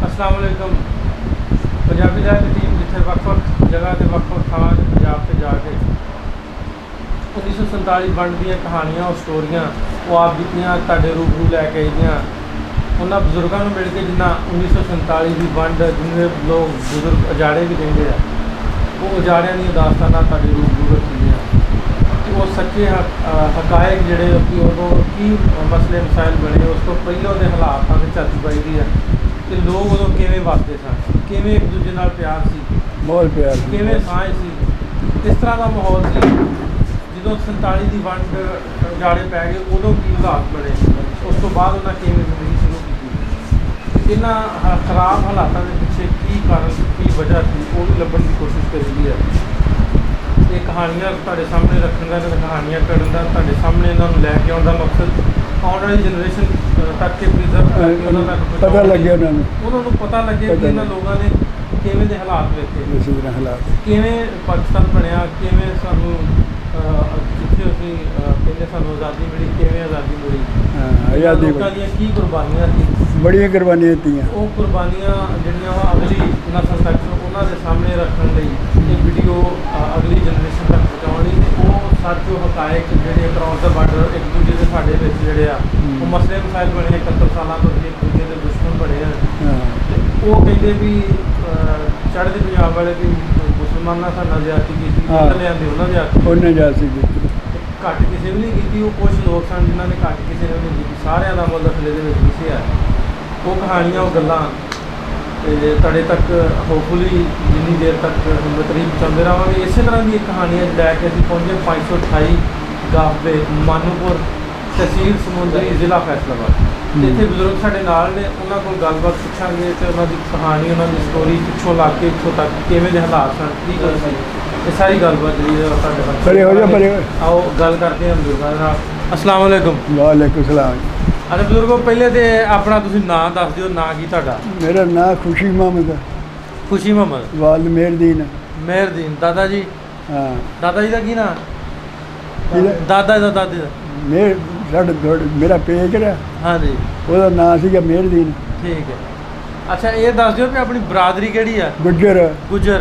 अस्सलाम वालेकुम। पंजाबी लहर की टीम जिथे ਵੱਖ-ਵੱਖ जगह के ਵੱਖ-ਵੱਖ ਥਾਵਾਂ 'ਚ पंजाब से जाके 1947 ਵੰਡ ਦੀਆਂ ਕਹਾਣੀਆਂ और स्टोरियां वो आप बीतियां ਤੁਹਾਡੇ रूबरू लैके आईਆਂ उन्होंने बजुर्गों को मिल के जिन्ना 1947 की वंड जिन्हें लोग बजुर्ग उजाड़े भी देंगे वो उजाड़िया दी दास्ताना ਤੁਹਾਡੇ रूबरू रखी कि वो सच्चे हकायक जोड़े कि उदों की मसले मसाइल बने उस तो पहलों के हालात की झलक पाई दी है कि लोग उदों किवें वसदे सन किवें एक दूजे नाल प्यार सी बहुत प्यार किवें सांझ सी किस तरह का माहौल सी जो 47 की वंड उजाड़े पै गए उदों की हालात बने उस तो बाद उन्हें किवें जिंदगी शुरू की इन्हां खराब हालातों के पिछे की कारण की वजह थी वो भी लभण की कोशिश करी है। ये कहानियां तुहाडे सामने रखने का कहानियां करने का तुहाडे सामने इन्होंने लैके आने का मकसद आने वाली जनरेशन तक के प्रिजर्व करके उन्होंने पता लगे उन्होंने पता लगे कि इन्होंने लोगों ने किवें दे हालात वेखे हालात किवें पाकिस्तान बनया किवें सानू जिथे असीं पहले सानू आज़ादी मिली किवें आज़ादी मिली आज़ादी लोगों दी की कुर्बानियां सी बड़िया कुर्बानियां दित्तियां वो कुर्बानियां जिहड़ियां अगली नस्ल तक उन्हां दे सामने रखण लई ये वीडियो अगली जनरेशन तक पहुँचाउण लई वो सच हकायक जिहड़े अक्रॉस द बार्डर एक दूजे के साडे विच जिहड़े आ वो मसले मसाइल बने 71 साल तो एक दूजे के दुश्मन बने हैं वो कहते भी चढ़ते पंजाब वाले भी मुसलमाना साडे ज्यादती की उन्हें ज्यादती की घट किसी भी नहीं की कुछ लोग सन जिन्होंने घट किसी ने भी नहीं की सारिਆਂ ਦਾ ਮੁੱਲ ਦਖਲੇ ਦੇ ਵਿੱਚ ਕਿਸੇ ਹੈ वो कहानियां वो गल्लां तुहाडे तक होपफुली जिन्नी देर तक हिम्मत रही पहुँचाते रहेंगे इस तरह की कहानियां लैके असीं पहुँचे 528 गाफे मानूपुर तहसील समुंदरी जिला फैसलाबाद इतने बजुर्ग साढ़े नाल ने उन्होंने को गलबात पूछांगे तो उन्होंने कहानी उन्होंने स्टोरी पिछों ला के इतों तक किवें दे हालात सन की गल सी ये सारी गलबात जी आओ गल करते हैं बजुर्गों नाल। अस्सलाम वालेकुम। वालेकुम सलाम। अच्छा बजुर्गो पहले तो अपना तुसीं नाम दस दिओ ना की तुहाडा? मेरा नाम खुशी मोहम्मद। खुशी मोहम्मद। वाल मेहरदीन। मेहरदीन। दादा जी? हाँ दादा जी का की नाम? दादा दा दादी दा मेरा पेज रहा हाँ जी ਉਹਦਾ ਨਾਂ ਸੀਗਾ मेहरदीन। ठीक है। अच्छा ये दस दिओ कि अपनी बरादरी किहड़ी आ? गुज्जर। गुज्जर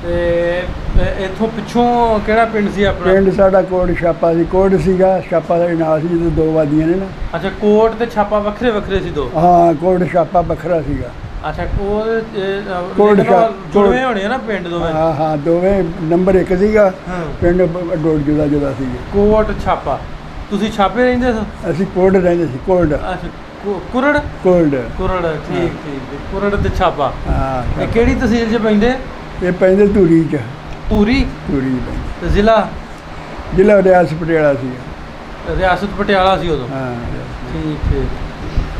ते इत्थों पिछों किहड़ा पिंड सी अपना? पिंड साडा कोट छापा सी कोट सीगा छापा दा नाम सी जिद्दों दो वादियां ने ना। अच्छा कोट ते छापा वखरे वखरे सी दो? हाँ कोट छापा वखरा सीगा। अच्छा कोट जुड़वे होने ना पिंड दोवें? हाँ हाँ दोवें नंबर 1 सीगा पिंड डोड जुदा जुदा सीगे। कोट छापा तुसीं छापे रहिंदे सो? असीं कोट रहिंदे सी कोल्ड। अच्छा कुरड़ कोल्ड कुरड़ ठीक ठीक कुरड़ ते छापा। हाँ ਇਹ ਕਿਹੜੀ ਤਹਿਸੀਲ 'ਚ ਪੈਂਦੇ? ਇਹ ਪੈਂਦੇ ਧੂਰੀ 'ਚ। ਧੂਰੀ? ਧੂਰੀ ਪੈਂਦੇ। ਜ਼ਿਲ੍ਹਾ ਰਿਆਸਤ ਪਟਿਆਲਾ ਸੀ। ਰਿਆਸਤ ਪਟਿਆਲਾ ਸੀ ਉਦੋਂ? ਹਾਂ ਠੀਕ ਠੀਕ।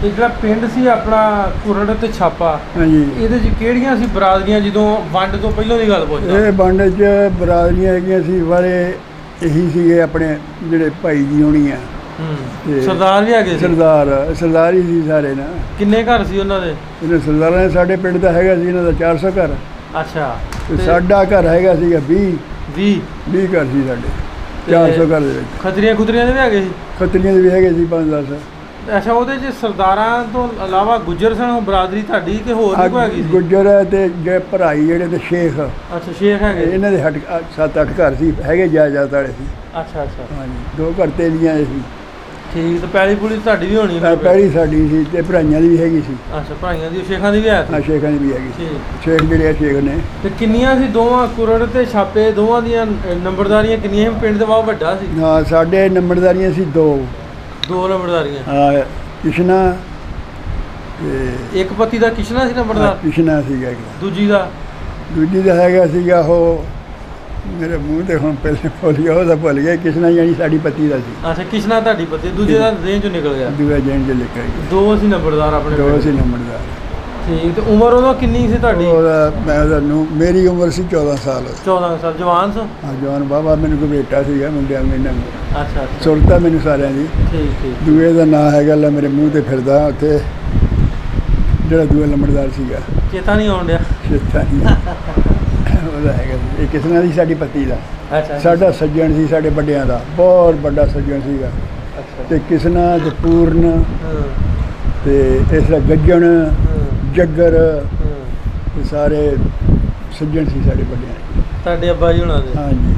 ਤੇ ਜਿਹੜਾ ਪਿੰਡ ਸੀ ਆਪਣਾ ਕੁਰੜ ਤੇ ਛਾਪਾ ਹਾਂਜੀ ਇਹਦੇ 'ਚ ਕਿਹੜੀਆਂ ਸੀ ਬਰਾਦਰੀਆਂ ਜਦੋਂ ਵੰਡ ਤੋਂ ਪਹਿਲਾਂ ਦੀ ਗੱਲ ਪੁੱਛਦਾ? ਇਹ ਵੰਡ 'ਚ ਬਰਾਦਰੀਆਂ ਹੈਗੀਆਂ ਸੀ ਵਾਲੇ ਇਹੀ ਸੀਗੇ ਆਪਣੇ ਜਿਹੜੇ ਭਾਈ ਜੀ ਹੋਣੀ ਆ। ਸਰਦਾਰ ਵੀ ਹੈਗੇ ਸੀ? ਸਰਦਾਰ ਹੀ ਸੀ ਸਾਰੇ ਨਾ। ਕਿੰਨੇ ਘਰ ਸੀ ਉਹਨਾਂ ਦੇ? ਇਹਨਾਂ ਸਰਦਾਰਾਂ ਦੇ ਸਾਡੇ ਪਿੰਡ ਦਾ ਹੈਗਾ ਸੀ ਇਹਨਾਂ ਦਾ 400 ਘਰ। ਅੱਛਾ ਤੇ ਸਾਡਾ ਘਰ ਹੈਗਾ ਸੀਗਾ 20 ਘਰ ਸੀ ਸਾਡੇ 400 ਘਰ ਦੇ ਵਿੱਚ। ਖੱਤਰੀਆਂ ਖੁਤਰੀਆਂ ਦੇ ਵੀ ਹੈਗੇ ਸੀ? ਖੱਤਰੀਆਂ ਦੇ ਵੀ ਹੈਗੇ ਸੀ 5-10। ਅੱਛਾ ਉਹਦੇ 'ਚ ਸਰਦਾਰਾਂ ਤੋਂ ਇਲਾਵਾ ਗੁੱਜਰ ਸਨ ਉਹ ਬਰਾਦਰੀ ਤੁਹਾਡੀ ਕਿ ਹੋਰ ਵੀ ਕੋਈ ਹੈਗੀ ਸੀ? ਗੁੱਜਰ ਤੇ ਜੇ ਭਰਾਈ ਜਿਹੜੇ ਤੇ ਸ਼ੇਖ। ਅੱਛਾ ਸ਼ੇਖ ਹੈਗੇ ਇਹਨਾਂ ਦੇ 7-8 ਘਰ ਸੀ ਹੈਗੇ ਜਾਇਦਾਦ ਵਾਲੇ ਸੀ। ਅੱਛਾ ਅੱਛਾ ਹਾਂਜੀ 2 ਘਰ ਤੇਲੀਆਂ ਸੀ। ਠੀਕ ਤੇ ਪੈਲੀ ਪੁਲੀ ਤੁਹਾਡੀ ਵੀ ਹੋਣੀ? ਪੈਲੀ ਸਾਡੀ ਸੀ ਤੇ ਭਰਾਈਆਂ ਦੀ ਵੀ ਹੈਗੀ ਸੀ। ਅੱਛਾ ਭਰਾਈਆਂ ਦੀ ਸ਼ੇਖਾਂ ਦੀ ਵੀ ਹੈ? ਹਾਂ ਸ਼ੇਖਾਂ ਦੀ ਵੀ ਹੈਗੀ ਸੀ। ਸ਼ੇਖ ਜਿਹੜੇ ਸ਼ੇਖ ਨੇ। ਤੇ ਕਿੰਨੀਆਂ ਸੀ ਦੋਵਾਂ ਕੁਰੜ ਤੇ ਛਾਪੇ ਦੋਵਾਂ ਦੀਆਂ ਨੰਬਰਦਾਰੀਆਂ ਕਿੰਨੀਆਂ ਸੀ? ਪਿੰਡ ਦੇ ਬਹੁਤ ਵੱਡਾ ਸੀ? ਹਾਂ ਸਾਡੇ ਨੰਬਰਦਾਰੀਆਂ ਸੀ 2 ਨੰਬਰਦਾਰੀਆਂ। ਹਾਂ ਕਿਸ਼ਨਾ ਤੇ ਇੱਕ ਪਤੀ ਦਾ ਕਿਸ਼ਨਾ ਸੀ ਨੰਬਰਦਾਰ? ਕਿਸ਼ਨਾ ਸੀਗਾ। ਦੂਜੀ ਦਾ ਹੈਗਾ ਸੀਗਾ ਉਹ ਮੇਰੇ ਮੂੰਹ ਤੇ ਹੁਣ ਪਹਿਲੇ ਭੁੱਲ ਗਿਆ ਉਹਦਾ ਭੁੱਲ ਗਿਆ। ਕਿਸ਼ਨਾ ਜਾਨੀ ਸਾਡੀ ਪਤੀ ਦਾ ਸੀ। ਅੱਛਾ ਕਿਸ਼ਨਾ ਤੁਹਾਡੀ ਪਤੀ ਦੂਜੇ ਦਾ ਰੇਂਜ ਚੋਂ ਨਿਕਲ ਗਿਆ? ਦੂਜਾ ਜੇਨ ਚ ਨਿਕਲ ਗਿਆ। 2 ਸੀ ਨੰਬਰਦਾਰ ਆਪਣੇ? 2 ਸੀ ਨੰਬਰਦਾਰ। ਠੀਕ ਤੇ ਉਮਰ ਉਦੋਂ ਕਿੰਨੀ ਸੀ ਤੁਹਾਡੀ? ਮੇਰੀ ਉਮਰ ਸੀ 14 ਸਾਲ। 14 ਸਾਲ ਜਵਾਨ ਸੋ? ਹਾਂ ਜਵਾਨ ਬਾਬਾ ਮੈਨੂੰ ਕੋਈ ਬੇਟਾ ਸੀਗਾ ਮੁੰਡਿਆਂ ਮੈਨੂੰ। ਅੱਛਾ ਸੁਣਤਾ ਮੈਨੂੰ ਸਾਰਿਆਂ ਦੀ। ਠੀਕ ਠੀਕ। ਦੂਏ ਦਾ ਨਾਂ ਹੈਗਾ ਲੈ ਮੇਰੇ ਮੂੰਹ ਤੇ ਫਿਰਦਾ ਉੱਥੇ ਜਿਹੜਾ ਦੂਆ ਨੰਬਰਦਾਰ ਸੀਗਾ ਚੇਤਾ ਨਹੀਂ ਆਉਣ ਡਿਆ? ਚੇਤਾ ਨਹੀਂ ਉਹਦਾ ਹੈਗਾ ਇਹ ਕਿਸਨਾ ਦੀ ਸਾਡੀ ਪਤੀ ਦਾ। ਅੱਛਾ ਸਾਡਾ ਸੱਜਣ ਸੀ ਸਾਡੇ ਵੱਡਿਆਂ ਦਾ ਬਹੁਤ ਵੱਡਾ ਸੱਜਣ ਸੀਗਾ। ਅੱਛਾ ਤੇ ਕਿਸਨਾ ਤੇ ਪੂਰਨ ਤੇ ਇਸ ਦਾ ਗੱਜਣ ਜੱਗਰ ਹੂੰ। ਇਹ ਸਾਰੇ ਸੱਜਣ ਸੀ ਸਾਡੇ ਵੱਡਿਆਂ ਦੇ। ਤੁਹਾਡੇ ਅੱਬਾ ਜੀ ਹੁਣਾਂ ਦੇ ਹਾਂਜੀ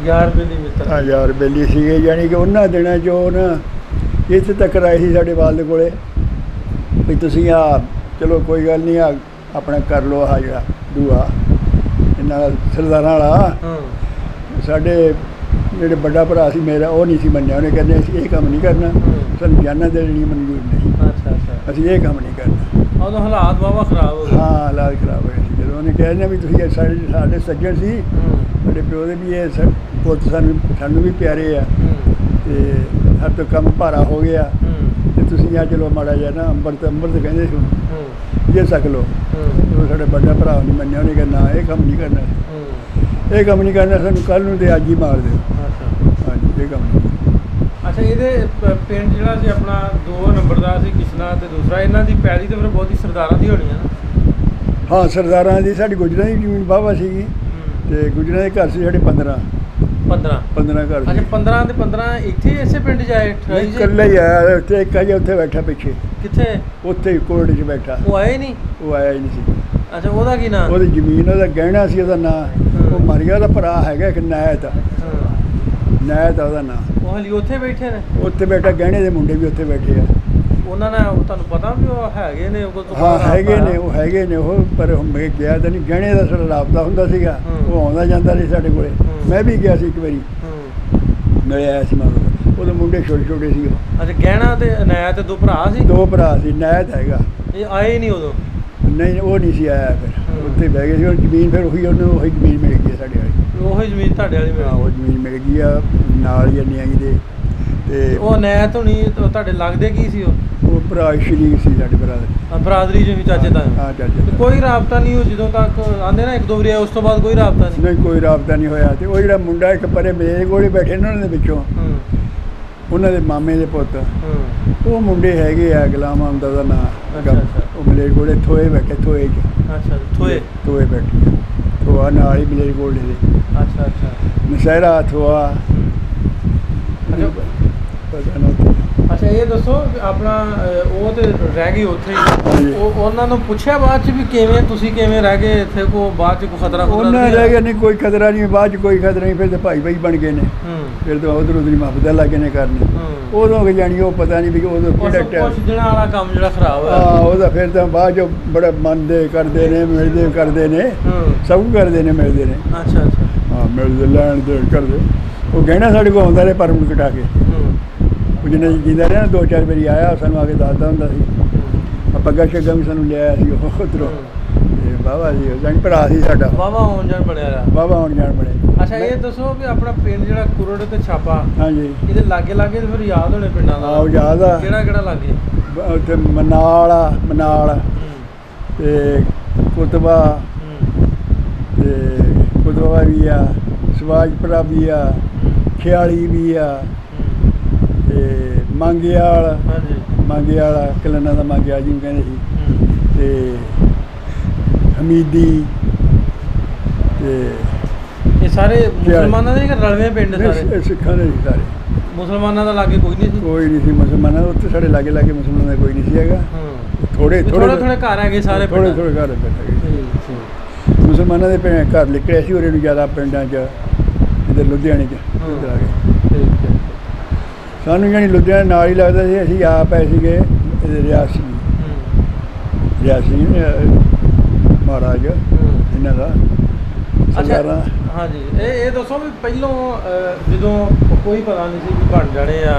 ਯਾਰ ਵੀ ਨਹੀਂ ਮਿੱਤਰ। ਹਾਂ ਯਾਰ ਬੇਲੀ ਸੀਗੇ, ਯਾਨੀ ਕਿ ਉਹਨਾਂ ਦਿਨਾਂ 'ਚ ਉਹ ਨਾ ਇੱਥੇ ਤੱਕ ਆਏ ਸੀ ਸਾਡੇ ਵਾਲਦ ਕੋਲੇ ਵੀ ਤੁਸੀਂ ਆ ਚਲੋ ਕੋਈ ਗੱਲ ਨਹੀਂ ਆ ਆਪਣਾ ਕਰ ਲਓ ਆਹ ਜਿਹੜਾ ਦੂਆ ਇਹਨਾਂ ਦਾ ਸਰਦਾਰਾਂ ਵਾਲਾ। ਹੂੰ। ਸਾਡੇ ਜਿਹੜੇ ਵੱਡਾ ਭਰਾ ਸੀ ਮੇਰਾ ਉਹ ਨਹੀਂ ਸੀ ਮੰਨਿਆ, ਉਹਨੇ ਕਹਿੰਦੇ ਅਸੀਂ ਇਹ ਕੰਮ ਨਹੀਂ ਕਰਨਾ, ਸਾਨੂੰ ਜਾਨਾਂ ਦੇਣੀ ਮਨਜ਼ੂਰ ਨਹੀਂ, ਅੱਛਾ ਅੱਛਾ। ਅਸੀਂ ਇਹ ਕੰਮ ਨਹੀਂ ਕਰਨਾ। ਉਦੋਂ ਹਾਲਾਤ ਵਾਹਵਾ ਖਰਾਬ ਹੋ ਗਏ। ਹਾਂ ਹਾਲਾਤ ਖਰਾਬ ਹੋਏ ਸੀ ਜਦੋਂ ਉਹਨੇ ਕਹਿੰਦੇ ਵੀ ਤੁਸੀਂ ਸਾਡੇ ਸੱਜਣ ਸੀ, ਹੂੰ। ਸਾਡੇ ਪਿਓ ਦੇ ਵੀ ਇਹ ਪੁੱਤ ਸਾਨੂੰ ਵੀ ਪਿਆਰੇ ਆ ਹੂੰ। ਤੇ ਹਰ ਤੋਂ ਕੰਮ ਭਾਰਾ ਹੋ ਗਿਆ ਹੂੰ। ਤੇ ਤੁਸੀਂ ਆ ਚਲੋ ਮਾੜਾ ਜਿਹਾ ਨਾ ਅੰਮ੍ਰਿਤ ਕਹਿੰਦੇ ਸੀ ਹੂੰ। ਇਹ ਛਕ ਲਓ। ਹੂੰ। ਉਹ ਸਾਡੇ ਵੱਡਾ ਭਰਾ ਨਹੀਂ ਮੰਨਿਆ, ਉਹਨੇ ਕਿਹਾ ਨਾ ਇਹ ਕੰਮ ਨਹੀਂ ਕਰਨਾ, ਹੂੰ। ਇਹ ਕੰਮ ਨਹੀਂ ਕਰਨਾ, ਸਾਨੂੰ ਕੱਲ੍ਹ ਨੂੰ ਤੇ ਅੱਜ ਹੀ ਮਾਰ ਦਿਓ। ਅੱਛਾ ਹਾਂਜੀ ਇਹ ਕੰਮ ਨਹੀਂ। ਅੱਛਾ। ਇਹਦੇ ਪਿੰਡ ਜਿਹੜਾ ਸੀ ਆਪਣਾ 2 ਨੰਬਰ ਦਾ ਸੀ ਕਿਸ਼ਨਾ ਤੇ ਦੂਸਰਾ ਇਹਨਾਂ ਦੀ ਪੈਲੀ ਤੇ ਫਿਰ ਬਹੁਤੀ ਸਰਦਾਰਾਂ ਦੀ ਹੋਣੀ ਆ ਨਾ। ਹਾਂ ਸਰਦਾਰਾਂ ਦੀ ਸਾਡੀ ਗੁਜਰਾਂ ਦੀ ਜ਼ਮੀਨ ਵਾਹਵਾ ਸੀਗੀ ਹੂੰ। ਤੇ ਗੁਜਰਾਂ ਦੇ ਘਰ ਸੀ ਸਾਡੇ 15 ਘਰ ਅੱਛਾ ਸੀ। 15 ਦੇ 15 ਇੱਥੇ ਇਸੇ ਪਿੰਡ ਜਾਏ ਠਾਈ ਜੀ? ਇਕੱਲਾ ਹੀ ਆਇਆ ਉੱਥੇ, ਇੱਕ ਅਜੇ ਉੱਥੇ ਬੈਠਾ ਪਿੱਛੇ, ਕਿੱਥੇ? ਉੱਥੇ ਹੀ ਕੋਰਟ 'ਚ ਬੈਠਾ। ਉਹ ਆਏ ਨਹੀਂ? ਉਹ ਆਇਆ ਹੀ ਨਹੀਂ ਸੀ। ਅੱਛਾ। ਉਹਦਾ ਕੀ ਨਾਂ? ਉਹਦੀ ਜ਼ਮੀਨ ਉਹਦਾ ਗਹਿਣਾ ਸੀ, ਉਹਦਾ ਨਾਂ ਉਹ ਮਰ ਗਿਆ। ਉਹਦਾ ਭਰਾ ਹੈਗਾ ਇੱਕ ਨੈਤ ਆ ਉਹਦਾ ਨਾਂ। ਉਹ ਹਲੀ ਉੱਥੇ ਬੈਠੇ ਨੇ? ਉੱਥੇ ਬੈਠਾ, ਗਹਿਣੇ ਦੇ ਮੁੰਡੇ ਵੀ ਉੱਥੇ ਬੈਠੇ ਆ। ਉਹਨਾਂ ਨਾਲ ਤੁਹਾਨੂੰ ਪਤਾ ਵੀ ਉਹ ਹੈਗੇ ਨੇ? ਹਾਂ ਹੈਗੇ ਨੇ ਉਹ ਪਰ ਮੈਂ ਗਿਆ ਤਾਂ ਨਹੀਂ। ਗਹਿਣੇ ਦਾ ਸਾਡਾ ਰਾਬਤਾ ਹੁੰਦਾ ਸੀਗਾ, ਉਹ ਆਉਂਦਾ ਜਾਂਦਾ ਸੀ ਸਾਡੇ ਕੋਲੇ। ਮੈਂ ਵੀ ਗਿਆ ਸੀ ਇੱਕ ਵਾਰੀ, ਮਿਲਿਆ ਆਇਆ ਸੀ ਮਗਰ। ਉਹਦੇ ਮੁੰਡੇ ਛੋਟੇ ਛੋਟੇ ਸੀ ਉਹ। ਅੱਛਾ। ਗਹਿਣਾ ਤੇ ਨੈਤ 2 ਭਰਾ ਸੀ? 2 ਭਰਾ ਸੀ। ਨੈਤ ਹੈਗਾ। ਇਹ ਆਏ ਨਹੀਂ ਉਦੋਂ? ਨਹੀਂ ਉਹ ਨਹੀਂ ਸੀ ਆਇਆ। ਫਿਰ ਉੱਥੇ ਬਹਿ ਗਏ ਸੀ। ਉਹ ਜ਼ਮੀਨ ਫਿਰ ਉਹੀ ਜ਼ਮੀਨ ਮਿਲ ਗਈ ਸਾਡੇ ਵਾਲੀ। ਉਹੀ ਜ਼ਮੀਨ ਤੁਹਾਡੇ ਵਾਲੀ ਹਾਂ ਉਹ ਜ਼ਮੀਨ ਮਿਲ ਗਈ ਆ ਨਾਲ ਹੀ ਨਿਆਈ ਦੇ। ਤੇ ਉਹ ਨੈਤ ਹੋਣੀ ਤੁਹਾਡੇ ਲੱਗਦੇ ਕੀ ਸੀ? ਉਹ ਭਰਾ ਸ਼ਰੀਕ ਸੀ ਸਾਡੇ ਭਰਾ ਦੇ। ਬਰਾਦਰੀ ਚ ਵੀ ਚਾਚੇ ਤਾਂ? ਹਾਂ ਚਾਚੇ। ਕੋਈ ਰਾਬਤਾ ਨਹੀਂ? ਉਹ ਜਦੋਂ ਤੱਕ ਆਂਦੇ ਨਾ 1-2 ਵਾਰੀ, ਉਸ ਤੋਂ ਬਾਅਦ ਕੋਈ ਰਾਬਤਾ ਨਹੀਂ? ਨਹੀਂ ਕੋਈ ਰਾਬਤਾ ਨਹੀਂ ਹੋਇਆ। ਤੇ ਉਹ ਜਿਹੜਾ ਮੁੰਡਾ ਇੱਕ ਪਰੇ ਮੇਰੇ ਕੋਲ ਹੀ ਬੈਠੇ ਨੇ ਉਹਨਾਂ ਦੇ ਵਿੱਚੋਂ, ਉਹਨਾਂ ਦੇ ਮਾਮੇ ਦੇ ਪੁੱਤ, ਉਹ ਮੁੰਡੇ ਹੈਗੇ ਆ ਗੁਲਾਮ ਅਹਿਮਦ ਦਾ ਨਾਂ। ਉਹ ਮਲੇਰ ਕੋਲੇ ਥੋਏ ਬੈਠੇ, ਥੋਏ 'ਚ। ਅੱਛਾ। ਥੋਏ ਬੈਠੇ, ਥੋਆ ਨਾਲ ਹੀ ਮਲੇਰ ਕੋਲੇ ਦੇ। ਅੱਛਾ ਅੱਛਾ। ਨਸ਼ਹਿਰਾ ਥੋਆ। ਪਤਾ ਨਾ ਉੱਥੇ। ਅੱਛਾ। ਇਹ ਦੱਸੋ ਕਿ ਆਪਣਾ ਉਹ ਤੇ ਰਹਿ ਗਏ ਉੱਥੇ ਹੀ, ਉਹਨਾਂ ਨੂੰ ਪੁੱਛਿਆ ਬਾਅਦ ਚ ਵੀ ਤੁਸੀਂ ਕਿਵੇਂ ਰਹਿ ਗਏ ਇੱਥੇ? ਬਾਅਦ ਚ ਕੋਈ ਖਤਰਾ? ਉਹਨਾਂ ਰਹਿ ਗਿਆ ਨਹੀਂ, ਕੋਈ ਖਤਰਾ ਨਹੀਂ। ਬਾਅਦ ਚ ਕੋਈ ਖਤਰਾ ਨਹੀਂ। ਫਿਰ ਤੇ ਭਾਈ ਬਣ ਗਏ ਨੇ। ਫਿਰ ਤਾਂ ਉਧਰ ਉਧਰ ਮੁਹੱਬਤਾਂ ਲੱਗੇ ਨੇ ਕਰਨ। ਉਦੋਂ ਕਿ ਜਾਣੀ ਉਹ ਪਤਾ ਨਹੀਂ ਵੀ ਉਦੋਂ ਕਿਹੜਾ ਜਿਹੜਾ ਵਾਲਾ ਕੰਮ ਜਿਹੜਾ ਖਰਾਬ ਹੋਇਆ। ਹਾਂ ਉਹਦਾ ਫਿਰ ਤਾਂ ਬਾਅਦ ਚ ਬੜਾ ਮੰਨਦੇ ਕਰਦੇ ਨੇ, ਮਿਲਦੇ ਕਰਦੇ ਨੇ, ਸਭ ਕੁਝ ਕਰਦੇ ਨੇ, ਮਿਲਦੇ ਨੇ। ਅੱਛਾ ਅੱਛਾ। ਹਾਂ ਮਿਲਦੇ ਲੈਣ ਦੇ ਕਰਦੇ। ਉਹ ਗਹਿਣਾ ਸਾਡੇ ਕੋਲ ਆਉਂਦਾ ਰਿਹਾ ਪਰਮਿਟ ਕਟਾ ਕੇ। ਉਹ ਜਿੰਨਾ ਜਿੰਦਾ ਰਿਹਾ ਨਾ 2-4 ਵਾਰੀ ਆਇਆ, ਸਾਨੂੰ ਆ ਕੇ ਦੱਸਦਾ ਹੁੰਦਾ ਸੀ। ਪੱਗਾਂ ਸ਼ੱਗਾਂ ਵੀ ਸਾਨੂੰ ਲਿਆਇਆ ਸੀ ਉਹ ਉੱਧਰੋਂ। ਤੇ ਬਾਬਾ ਜੀ ਜਾਣੀ ਭਰਾ ਸੀ ਸਾਡਾ। ਬਾਬਾ ਆਉਣ ਜਾਣ ਬਣਿਆ। ਬਾਬਾ ਆਉਣ ਜਾਣ ਬਣਿਆ। ਅੱਛਾ। ਇਹ ਦੱਸੋ ਵੀ ਆਪਣਾ ਪਿੰਡ ਜਿਹੜਾ ਕੁਰੜ ਤੇ ਛਾਪਾ, ਹਾਂਜੀ ਇਹਦੇ ਲਾਗੇ ਲਾਗੇ ਤੇ ਫਿਰ ਯਾਦ ਹੋਣੇ ਪਿੰਡਾਂ ਦਾ? ਆਹ ਯਾਦ ਆ। ਕਿਹੜਾ ਲਾਗੇ? ਉੱਥੇ ਮਨਾਲ ਤੇ ਕੁਤਬਾ ਤੇ ਕੁਤਬਾ ਵੀ ਆ, ਸਵਾਜਪੁਰਾ ਵੀ ਆ, ਖਿਆਲੀ ਵੀ ਆ ਤੇ ਮੰਗਿਆਲ। ਮੰਗਿਆਲ ਕਲਨਾ ਦਾ ਮੰਗਿਆਲ ਜਿਹਨੂੰ ਕਹਿੰਦੇ ਸੀ। ਤੇ ਹਮੀਦੀ। ਤੇ ਇਹ ਸਾਰੇ ਮੁਸਲਮਾਨਾਂ ਦੇ ਰਲਵੇਂ ਪਿੰਡ? ਸਾਰੇ ਸਿੱਖਾਂ ਦੇ ਸੀ ਸਾਰੇ। ਮੁਸਲਮਾਨਾਂ ਦਾ ਲਾਗੇ ਕੋਈ ਨਹੀਂ ਸੀ? ਕੋਈ ਨਹੀਂ ਸੀ ਮੁਸਲਮਾਨਾਂ ਦਾ ਉੱਥੇ। ਸਾਡੇ ਲਾਗੇ ਮੁਸਲਮਾਨਾਂ ਦਾ ਕੋਈ ਨਹੀਂ ਸੀ ਹੈਗਾ। ਥੋੜੇ ਘਰ ਹੈਗੇ ਸਾਰੇ? ਥੋੜੇ ਘਰ ਹੈਗੇ। ਮੁਸਲਮਾਨਾਂ ਦੇ ਘਰ ਨਿਕਲੇ ਸੀ ਉਰੇ ਨੂੰ ਜ਼ਿਆਦਾ ਪਿੰਡਾਂ 'ਚ, ਇੱਧਰ ਲੁਧਿਆਣੇ 'ਚ ਇੱਧਰ ਆ ਗਏ। ਸਾਨੂੰ ਜਾਣੀ ਲੁਧਿਆਣੇ ਨਾਲ ਹੀ ਲੱਗਦਾ ਸੀ। ਅਸੀਂ ਆਪ ਆਏ ਸੀਗੇ ਰਿਆਸੀ ਮਹਾਰਾਜ ਇਹਨਾਂ ਦਾ। ਅੱਛਾ। ਹਾਂਜੀ। ਇਹ ਦੱਸੋ ਵੀ ਪਹਿਲੋਂ ਜਦੋਂ ਕੋਈ ਪਤਾ ਨਹੀਂ ਸੀ ਵੀ ਬਣ ਜਾਣੇ ਆ,